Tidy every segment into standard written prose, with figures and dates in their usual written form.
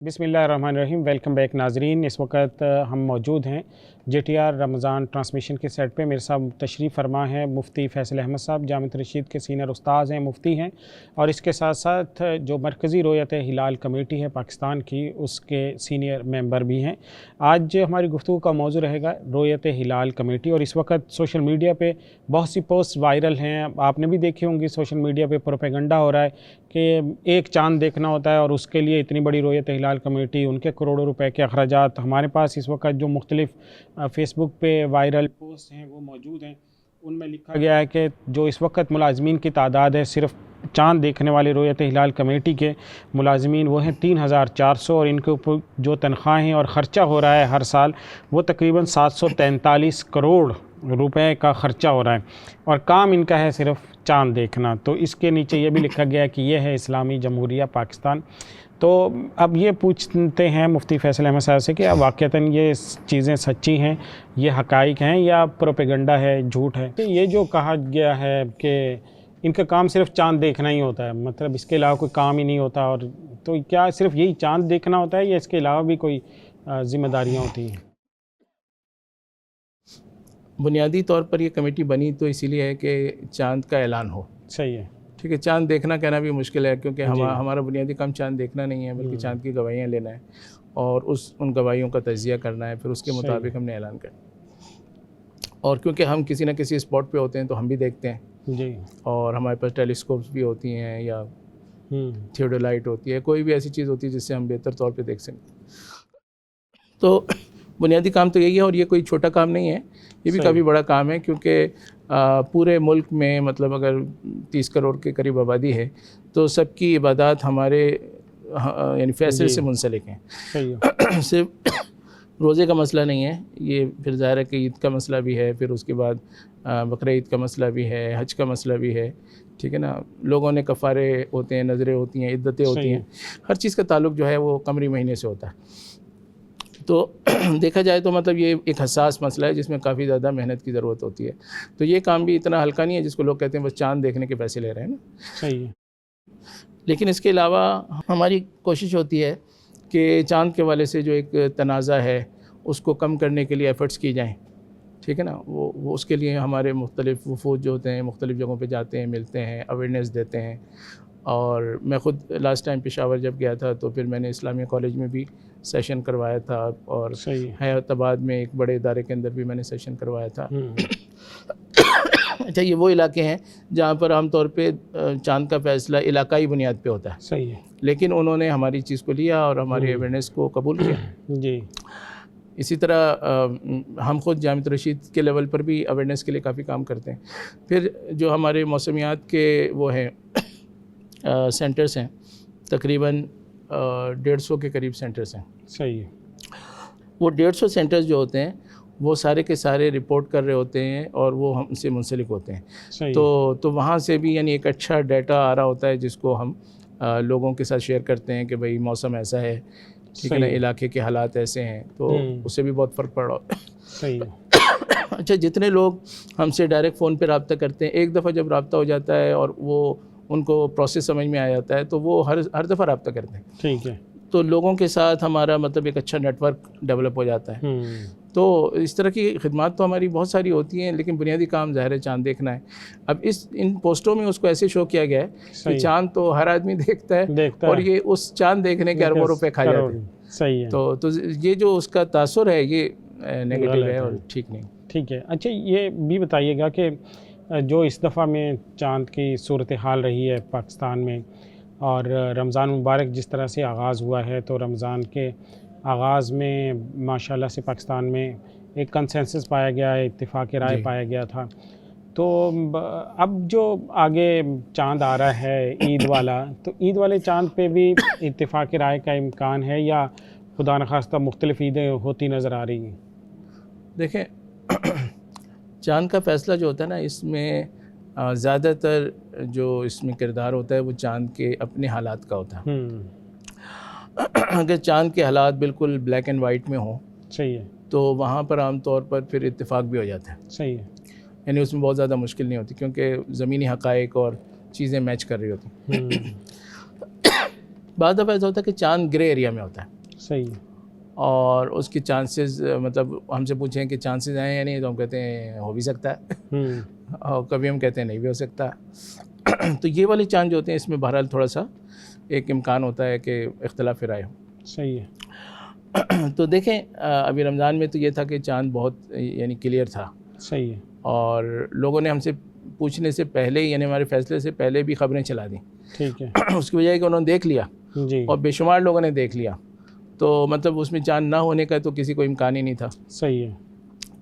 बिस्मिल्लाहिर्रहमानिर्रहीम। Welcome back नाजरीन। इस वक्त हम मौजूद हैं JTR रमज़ान ट्रांसमिशन के सेट पे। मेरे साथ तशरीफ़ फरमा है मुफ्ती फैसल अहमद साहब, जामिया रशीद के सीनियर उस्ताद हैं, मुफ्ती हैं, और इसके साथ साथ जो मरकज़ी रोयत हिलाल कमेटी है पाकिस्तान की, उसके सीनियर मेंबर भी हैं। आज हमारी गुफ्तगू का मौजू रहेगा रोयत हिलाल कमेटी। और इस वक्त सोशल मीडिया पे बहुत सी पोस्ट वायरल हैं, आपने भी देखी होंगी। सोशल मीडिया पे प्रोपेगेंडा हो रहा है कि एक चाँद देखना होता है और उसके लिए इतनी बड़ी रोयत हिलाल कमेटी, उनके करोड़ों रुपए के अखराजात। हमारे पास इस वक्त जो मुख्तलिफ फ़ेसबुक पे वायरल पोस्ट हैं वो मौजूद हैं। उनमें लिखा गया है कि जो इस वक्त मुलाजमीन की तादाद है, सिर्फ चाँद देखने वाले रोयत हिलाल कमेटी के मुलाजमीन वो हैं 3400, और इनके ऊपर जो तनख्वाहें और ख़र्चा हो रहा है हर साल वो तकरीबन 743 करोड़ रुपए का ख़र्चा हो रहा है, और काम इनका है सिर्फ चाँद देखना। तो इसके नीचे ये भी लिखा गया है कि यह है इस्लामी जमहूरिया पाकिस्तान। तो अब ये पूछते हैं मुफ्ती फैसल अहमद साहब से कि अब वाक़तन ये चीज़ें सच्ची हैं, ये हक़ाइक़ हैं या प्रोपेगेंडा है, झूठ है? कि ये जो कहा गया है कि इनका काम सिर्फ चाँद देखना ही होता है, मतलब इसके अलावा कोई काम ही नहीं होता, और तो क्या सिर्फ यही चाँद देखना होता है या इसके अलावा भी कोई ज़िम्मेदारियाँ होती हैं? बुनियादी तौर पर ये कमेटी बनी तो इसीलिए है कि चाँद का ऐलान हो। सही है। ठीक है, चाँद देखना कहना भी मुश्किल है क्योंकि हमारा बुनियादी काम चाँद देखना नहीं है, बल्कि चाँद की गवाहियाँ लेना है और उन गवाहियों का तजिया करना है, फिर उसके मुताबिक हमने ऐलान करना। और क्योंकि हम किसी न किसी स्पॉट पे होते हैं तो हम भी देखते हैं जी, और हमारे पास टेलीस्कोप्स भी होती हैं या थियोडोलाइट होती है, कोई भी ऐसी चीज़ होती है जिससे हम बेहतर तौर पर देख सकें। तो बुनियादी काम तो यही है, और ये कोई छोटा काम नहीं है, ये भी काफ़ी बड़ा काम है क्योंकि पूरे मुल्क में मतलब अगर 30 करोड़ के करीब आबादी है तो सबकी इबादत हमारे यानी फैसले से मुंसलिक हैं। सिर्फ रोज़े का मसला नहीं है ये, फिर ज़ाहिर है कि ईद का मसला भी है, फिर उसके बाद बकरा ईद का मसला भी है, हज का मसला भी है। ठीक है ना, लोगों ने कफ़ारे होते हैं, नज़रें होती हैं, इद्दतें होती हैं, हर चीज़ का ताल्लुक़ जो है वो कमरी महीने से होता है। तो देखा जाए तो मतलब ये एक हसास मसला है जिसमें काफ़ी ज़्यादा मेहनत की ज़रूरत होती है। तो ये काम भी इतना हल्का नहीं है जिसको लोग कहते हैं बस चाँद देखने के पैसे ले रहे हैं ना। सही है। लेकिन इसके अलावा हमारी कोशिश होती है कि चाँद के वाले से जो एक तनाज़ा है उसको कम करने के लिए एफ़र्ट्स की जाएँ। ठीक है ना, वो उसके लिए हमारे मुख्तलिफ़ वफ़ूद जो होते हैं मुख्तलिफ़ जगहों पे जाते हैं, मिलते हैं, अवेयरनेस देते हैं। और मैं ख़ुद लास्ट टाइम पेशावर जब गया था तो फिर मैंने इस्लामिया कॉलेज में भी सेशन करवाया था, और हैदराबाद में एक बड़े इदारे के अंदर भी मैंने सेशन करवाया था। अच्छा, ये वो इलाके हैं जहाँ पर आमतौर पे चाँद का फ़ैसला इलाकाई बुनियाद पे होता है। सही है। लेकिन उन्होंने हमारी चीज़ को लिया और हमारी अवेयरनेस को कबूल किया। जी। इसी तरह हम ख़ुद जामिया रशीद के लेवल पर भी अवेयरनेस के लिए काफ़ी काम करते हैं। फिर जो हमारे मौसमियात के वो हैं सेंटर्स हैं, तकरीबन 150 के करीब सेंटर्स हैं। सही है। वो 150 सेंटर्स जो होते हैं वो सारे के सारे रिपोर्ट कर रहे होते हैं और वो हमसे मुंसलिक होते हैं। तो वहाँ से भी यानी एक अच्छा डाटा आ रहा होता है जिसको हम लोगों के साथ शेयर करते हैं कि भाई मौसम ऐसा है, ठीक है ना, इलाके के हालात ऐसे हैं, तो उससे भी बहुत फ़र्क पड़ रहा है। सही है। अच्छा, जितने लोग हमसे डायरेक्ट फ़ोन पे रब्ता करते हैं, एक दफ़ा जब रब्ता हो जाता है और वो उनको प्रोसेस समझ में आ जाता है तो वो हर दफ़ा रब्ता करते हैं। ठीक है। तो लोगों के साथ हमारा मतलब एक अच्छा नेटवर्क डेवलप हो जाता है। तो इस तरह की खिदमत तो हमारी बहुत सारी होती हैं, लेकिन बुनियादी काम ज़ाहिर है चाँद देखना है। अब इन पोस्टों में उसको ऐसे शो किया गया है कि चाँद तो हर आदमी देखता है और ये उस चाँद देखने के अरबों रुपए खा जाते हैं। सही है। तो ये जो उसका तासुर है ये नेगेटिव है और ठीक नहीं। ठीक है। अच्छा, ये भी बताइएगा कि जो इस दफ़ा में चाँद की सूरत हाल रही है पाकिस्तान में, और रमज़ान मुबारक जिस तरह से आगाज़ हुआ है, तो रमज़ान के आगाज़ में माशाल्लाह से पाकिस्तान में एक कंसेंसस पाया गया है, इत्तिफ़ाक़ राय पाया गया था। तो अब जो आगे चाँद आ रहा है ईद वाला, तो ईद वाले चाँद पे भी इत्तिफ़ाक़ राय का इम्कान है या खुदा न खास्ता मुख्तलिफ़ ईदें होती नज़र आ रही हैं? देखें, चाँद का फ़ैसला जो होता है ना, इसमें ज़्यादातर जो इसमें किरदार होता है वो चाँद के अपने हालात का होता है। अगर चाँद के हालात बिल्कुल ब्लैक एंड वाइट में हों, सही है, तो वहाँ पर आम तौर पर फिर इत्तेफाक भी हो जाता है। सही है, यानी उसमें बहुत ज़्यादा मुश्किल नहीं होती क्योंकि ज़मीनी हक़ाइक़ और चीज़ें मैच कर रही होती। बाद दफ़ा ऐसा होता है कि चांद ग्रे एरिया में होता है, सही है, और उसके चांसेस, मतलब हमसे पूछें कि चांसेस हैं या नहीं, तो हम कहते हैं हो भी सकता है, और कभी हम कहते हैं नहीं भी हो सकता। तो ये वाले चांद जो होते हैं इसमें बहरहाल थोड़ा सा एक इम्कान होता है कि इख्तलाफ राय हो। सही है। तो देखें अभी रमज़ान में तो ये था कि चांद बहुत यानी क्लियर था, सही है, और लोगों ने हमसे पूछने से पहले ही, यानी हमारे फैसले से पहले भी खबरें चला दी। ठीक है उसकी वजह है कि उन्होंने देख लिया जी, और बेशुमार लोगों ने देख लिया, तो मतलब उसमें चांद ना होने का तो किसी को इम्कान ही नहीं था। सही है,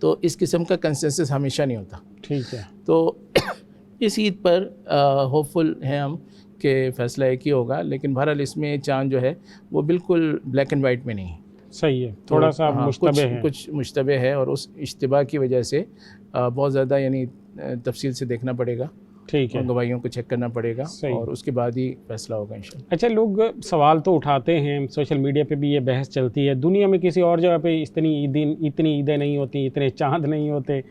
तो इस किस्म का कंसेंसस हमेशा नहीं होता। ठीक है, तो इस ईद पर होपफुल हैं हम कि फ़ैसला एक ही होगा, लेकिन बहरहाल इसमें चांद जो है वो बिल्कुल ब्लैक एंड वाइट में नहीं है, सही है, थोड़ा सा हाँ, मुश्तबे है। कुछ मुश्तबे है, और उस इश्तिबा की वजह से बहुत ज़्यादा यानी तफसील से देखना पड़ेगा, ठीक है, और गवाहियों को चेक करना पड़ेगा, सही। और उसके बाद ही फैसला होगा इंशाल्लाह। अच्छा, लोग सवाल तो उठाते हैं, सोशल मीडिया पे भी ये बहस चलती है, दुनिया में किसी और जगह पे इतनी ईदें नहीं होती, इतने चांद नहीं होते,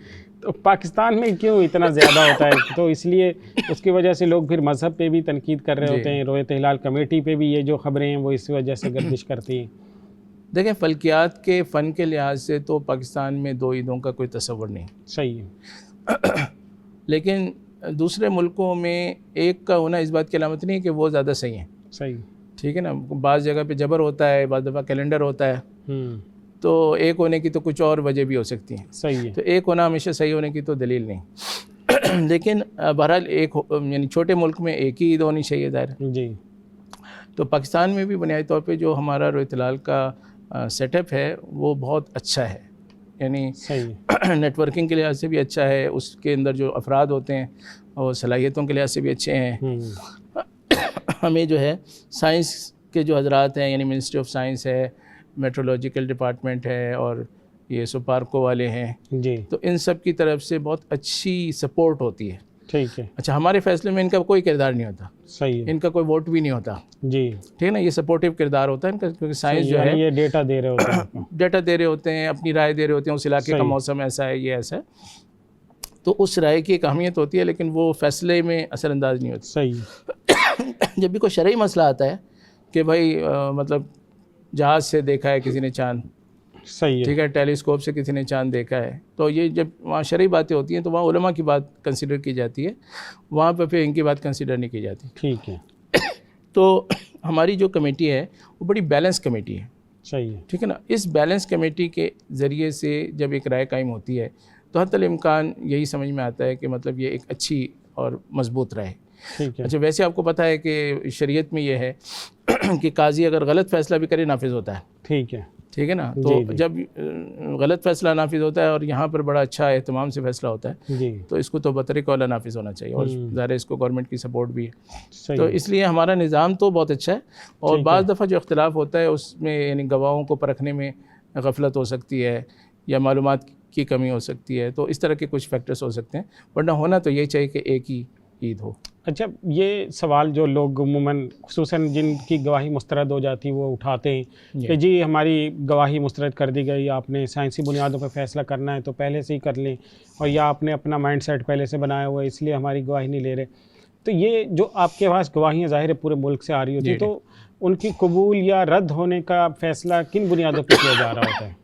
तो पाकिस्तान में क्यों इतना ज़्यादा होता है? तो इसलिए उसकी वजह से लोग फिर मज़हब पे भी तनकीद कर रहे होते हैं, रोयत हिलाल कमेटी पे भी ये जो खबरें हैं वो इस वजह से गर्दिश करती हैं। देखें, फ़ल्कियात के फ़न के लिहाज से तो पाकिस्तान में 2 ईदों का कोई तस्वर नहीं, सही है, लेकिन दूसरे मुल्कों में एक का होना इस बात की अलामत नहीं है कि वो ज़्यादा सही है। सही, ठीक है ना, बाज़ जगह पे जबर होता है, बाज़ दफ़ा कैलेंडर होता है, तो एक होने की तो कुछ और वजह भी हो सकती हैं। सही है, तो एक होना हमेशा सही होने की तो दलील नहीं। लेकिन बहरहाल एक यानी छोटे मुल्क में एक ही ईद होनी चाहिए ज़ाहिर है। जी, तो पाकिस्तान में भी बुनियादी तौर पे जो हमारा रोयत हिलाल का सेटअप है वो बहुत अच्छा है, यानी सही, नेटवर्किंग के लिहाज से भी अच्छा है, उसके अंदर जो अफराद होते हैं और सलाहियतों के लिहाज से भी अच्छे हैं। हमें जो है साइंस के जो हजरात हैं, यानी मिनिस्ट्री ऑफ साइंस है, मेट्रोलॉजिकल डिपार्टमेंट है, और ये सुपार्को वाले हैं, जी, तो इन सब की तरफ से बहुत अच्छी सपोर्ट होती है। ठीक है, अच्छा, हमारे फैसले में इनका कोई किरदार नहीं होता, सही है, इनका कोई वोट भी नहीं होता, जी, ठीक है ना, ये सपोर्टिव किरदार होता है इनका, क्योंकि साइंस सही जो है ये डेटा दे रहे होते हैं आपको। डेटा दे रहे होते हैं, अपनी राय दे रहे होते हैं, उस इलाके का सही। मौसम ऐसा है, ये ऐसा है, तो उस राय की एक अहमियत होती है, लेकिन वो फैसले में असरअंदाज नहीं होती। सही, जब भी कोई शरई मसला आता है कि भाई मतलब जहाज़ से देखा है किसी ने चांद, सही है, ठीक है, टेलीस्कोप से किसी ने चांद देखा है, तो ये जब वहाँ शरई बातें होती हैं तो वहाँ उलमा की बात कंसिडर की जाती है, वहाँ पर फिर इनकी बात कंसिडर नहीं की जाती। ठीक है, तो हमारी जो कमेटी है वो बड़ी बैलेंस कमेटी है, सही है, ठीक है ना। इस बैलेंस कमेटी के ज़रिए से जब एक राय कायम होती है तो हत्तल इम्कान यही समझ में आता है कि मतलब ये एक अच्छी और मजबूत राय है। ठीक है, अच्छा, वैसे आपको पता है कि शरीयत में ये है कि काजी अगर गलत फ़ैसला भी करे नाफिज होता है, ठीक है, ठीक है ना। जी, तो जी। जब गलत फ़ैसला नाफिज होता है और यहाँ पर बड़ा अच्छा एहतमाम से फ़ैसला होता है, जी, तो इसको तो बतरीक़ वाला नाफिज होना चाहिए, और ज़ाहिर है इसको गवर्नमेंट की सपोर्ट भी है। सही तो है, इसलिए हमारा निज़ाम तो बहुत अच्छा है, और ठीक बाज़ है। दफ़ा जो इख्तिलाफ होता है उसमें यानी गवाहों को परखने में गफलत हो सकती है, या मालूमात की कमी हो सकती है, तो इस तरह के कुछ फैक्टर्स हो सकते हैं, वरना होना तो यही चाहिए कि एक ही ईद हो। अच्छा, ये सवाल जो लोग अमूमन खुसूसन जिनकी गवाही मुस्तरद हो जाती है वो उठाते हैं कि जी हमारी गवाही मुस्तरद कर दी गई, आपने साइंसी बुनियादों पर फैसला करना है तो पहले से ही कर लें, और या आपने अपना माइंड सेट पहले से बनाया हुआ है इसलिए हमारी गवाही नहीं ले रहे। तो ये जो आपके पास गवाहियाँ ज़ाहिर है पूरे मुल्क से आ रही होती, तो उनकी कबूल या रद्द होने का फ़ैसला किन बुनियादों पर किया जा रहा होता है?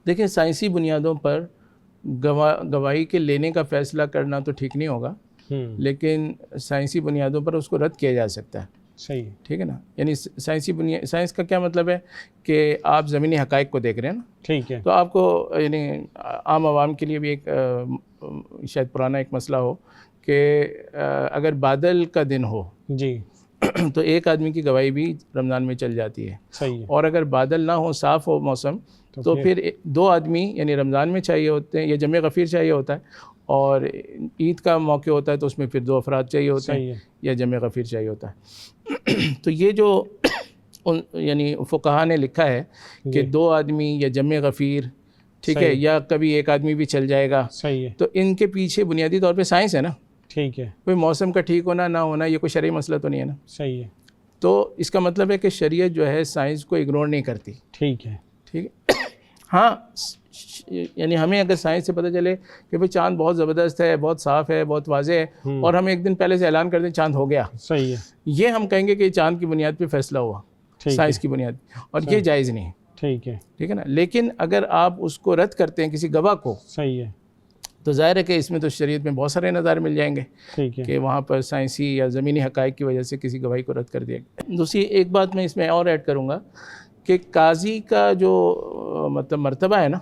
देखिए, साइंसी बुनियादों पर गवाही के लेने का फ़ैसला करना तो ठीक नहीं होगा, लेकिन साइंसी बुनियादों पर उसको रद्द किया जा सकता है। सही है, ठीक है ना, यानी साइंस का क्या मतलब है कि आप ज़मीनी हक़ाइक़ को देख रहे हैं ना, ठीक है, तो आपको यानी आम आवाम के लिए भी एक शायद पुराना एक मसला हो कि अगर बादल का दिन हो जी, तो एक आदमी की गवाही भी रमज़ान में चल जाती है, सही है, और अगर बादल ना हो, साफ़ हो मौसम, तो फिर 2 आदमी यानी रमज़ान में चाहिए होते हैं, या जमे गफ़ीर चाहिए होता है, और ईद का मौके होता है तो उसमें फिर 2 अफराद चाहिए होते हैं, या जमे गफ़ीर चाहिए होता है। तो ये जो यानी फ़ुक़हा ने लिखा है कि 2 आदमी या जमे गफ़ीर, ठीक है, या कभी एक आदमी भी चल जाएगा, सही है, तो इनके पीछे बुनियादी तौर पे साइंस है ना। ठीक है, कोई मौसम का ठीक होना ना होना ये कोई शरई मसला तो नहीं है ना। सही है, तो इसका मतलब है कि शरीयत जो है साइंस को इग्नोर नहीं करती, ठीक है, ठीक है। हाँ, यानी हमें अगर साइंस से पता चले कि भाई चांद बहुत ज़बरदस्त है, बहुत साफ़ है, बहुत वाज़े है, और हम एक दिन पहले से ऐलान कर दें चांद हो गया, सही है, ये हम कहेंगे कि चांद की बुनियाद पे फैसला हुआ, साइंस की बुनियाद पे, और ये जायज़ नहीं है। ठीक है, ठीक है ना। लेकिन अगर आप उसको रद्द करते हैं किसी गवाह को, सही है, तो ज़ाहिर है कि इसमें तो शरीयत में बहुत सारे नज़ारे मिल जाएंगे ठीक है, कि वहाँ पर साइंसी या ज़मीनी हक़ाइक़ की वजह से किसी गवाही को रद्द कर दिया गया। दूसरी एक बात मैं इसमें और ऐड करूँगा कि काजी का जो मतलब मर्तबा है ना,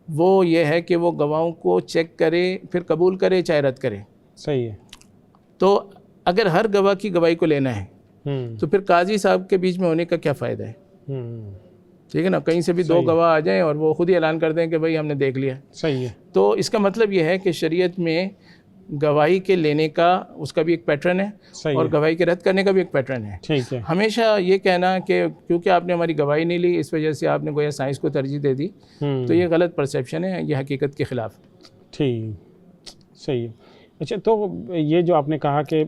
वो ये है कि वो गवाहों को चेक करे, फिर कबूल करे चाहे रद्द करे। सही है, तो अगर हर गवाह की गवाही को लेना है तो फिर काजी साहब के बीच में होने का क्या फ़ायदा है? ठीक है ना। कहीं से भी दो गवाह आ जाएं और वो खुद ही ऐलान कर दें कि भाई हमने देख लिया। सही है। तो इसका मतलब ये है कि शरीयत में गवाही के लेने का उसका भी एक पैटर्न है और गवाही के रद्द करने का भी एक पैटर्न है। ठीक है। हमेशा ये कहना कि क्योंकि आपने हमारी गवाही नहीं ली इस वजह से आपने गोया साइंस को तरजीह दे दी, तो ये गलत परसेप्शन है, ये हकीकत के ख़िलाफ़। ठीक, सही है। अच्छा, तो ये जो आपने कहा कि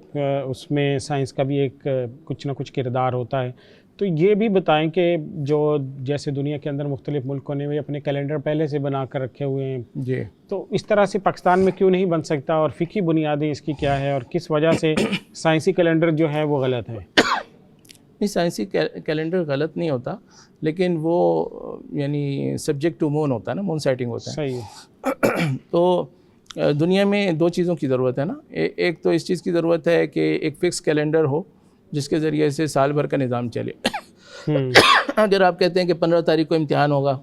उसमें साइंस का भी एक कुछ ना कुछ किरदार होता है, तो ये भी बताएं कि जो जैसे दुनिया के अंदर मुख्तलिफ मुल्कों ने भी अपने कैलेंडर पहले से बना कर रखे हुए हैं जी, तो इस तरह से पाकिस्तान में क्यों नहीं बन सकता, और फ़िकी बुनियादें इसकी क्या है और किस वजह से साइंसी कैलेंडर जो है वो गलत है? नहीं, साइंसी कैलेंडर गलत नहीं होता, लेकिन वो यानी सब्जेक्ट टू मून होता है ना, मून सेटिंग होता है। सही है। तो दुनिया में दो चीज़ों की ज़रूरत है ना, एक तो इस चीज़ की ज़रूरत है कि एक फ़िक्स कैलेंडर हो जिसके ज़रिए से साल भर का निज़ाम चले। अगर आप कहते हैं कि 15 तारीख को इम्तिहान होगा,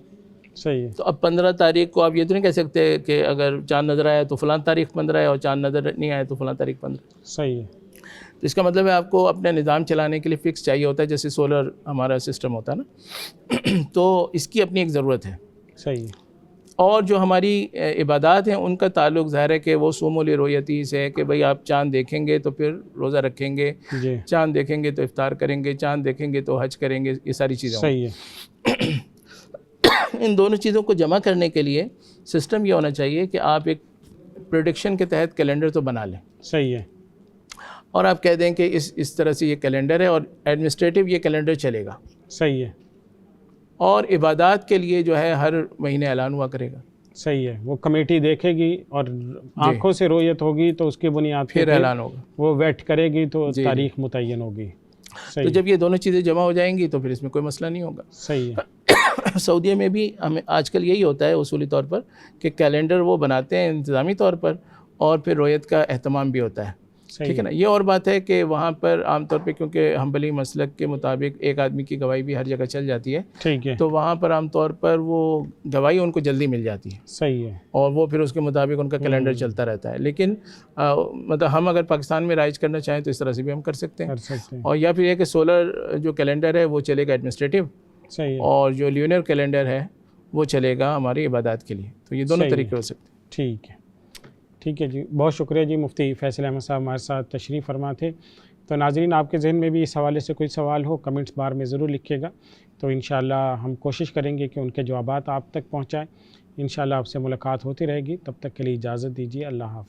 सही है, तो अब 15 तारीख को आप ये तो नहीं कह सकते कि अगर चाँद नज़र आया तो फ़लाँ तारीख 15 है और चाँद नज़र नहीं आया तो फ़लाँ तारीख 15। सही है। तो इसका मतलब है आपको अपना निज़ाम चलाने के लिए फ़िक्स चाहिए होता है, जैसे सोलर हमारा सिस्टम होता है ना। तो इसकी अपनी एक ज़रूरत है। सही है। और जो हमारी इबादत हैं उनका ताल्लुक़ ज़ाहिर है कि वो सूमुल रुयती से है कि भाई आप चाँद देखेंगे तो फिर रोज़ा रखेंगे, चाँद देखेंगे तो इफ्तार करेंगे, चाँद देखेंगे तो हज करेंगे, ये सारी चीज़ें। सही है। इन दोनों चीज़ों को जमा करने के लिए सिस्टम ये होना चाहिए कि आप एक प्रेडिक्शन के तहत कैलेंडर तो बना लें। सही है। और आप कह दें कि इस तरह से ये कैलेंडर है और एडमिनिस्ट्रेटिव ये कैलेंडर चलेगा। सही है। और इबादत के लिए जो है हर महीने ऐलान हुआ करेगा। सही है। वो कमेटी देखेगी और आंखों से रोयत होगी तो उसकी बुनियाद फिर ऐलान होगा, वो वेट करेगी तो तारीख मुतय्यन होगी। तो जब ये दोनों चीज़ें जमा हो जाएंगी तो फिर इसमें कोई मसला नहीं होगा। सही है। सऊदीया में भी हमें आजकल यही होता है उसूली तौर पर कि कैलेंडर वो बनाते हैं इंतज़ामी तौर पर और फिर रोयत का एहतमाम भी होता है। ठीक है ना। ये और बात है कि वहाँ पर आमतौर पे क्योंकि हम्बली मसलक के मुताबिक एक आदमी की गवाही भी हर जगह चल जाती है। ठीक है। तो वहाँ पर आमतौर पर वो गवाही उनको जल्दी मिल जाती है। सही है। और वो फिर उसके मुताबिक उनका कैलेंडर चलता रहता है। लेकिन मतलब हम अगर पाकिस्तान में राइज करना चाहें तो इस तरह से भी हम कर सकते हैं। और या फिर यह कि सोलर जो कैलेंडर है वो चलेगा एडमिनिस्ट्रेटिव, सही है, और जो ल्यूनर कैलेंडर है वो चलेगा हमारी इबादत के लिए। तो ये दोनों तरीके हो सकते हैं। ठीक है, ठीक है जी, बहुत शुक्रिया जी। मुफ्ती फैसल अहमद साहब हमारे साथ तशरीफ़ फरमा थे। तो नाज़रीन, आपके जहन में भी इस हवाले से कोई सवाल हो कमेंट्स बार में ज़रूर लिखिएगा, तो इंशाअल्लाह हम कोशिश करेंगे कि उनके जवाबात आप तक पहुँचाएँ। इंशाअल्लाह आपसे मुलाकात होती रहेगी, तब तक के लिए इजाज़त दीजिए। अल्लाह हाफ़िज़।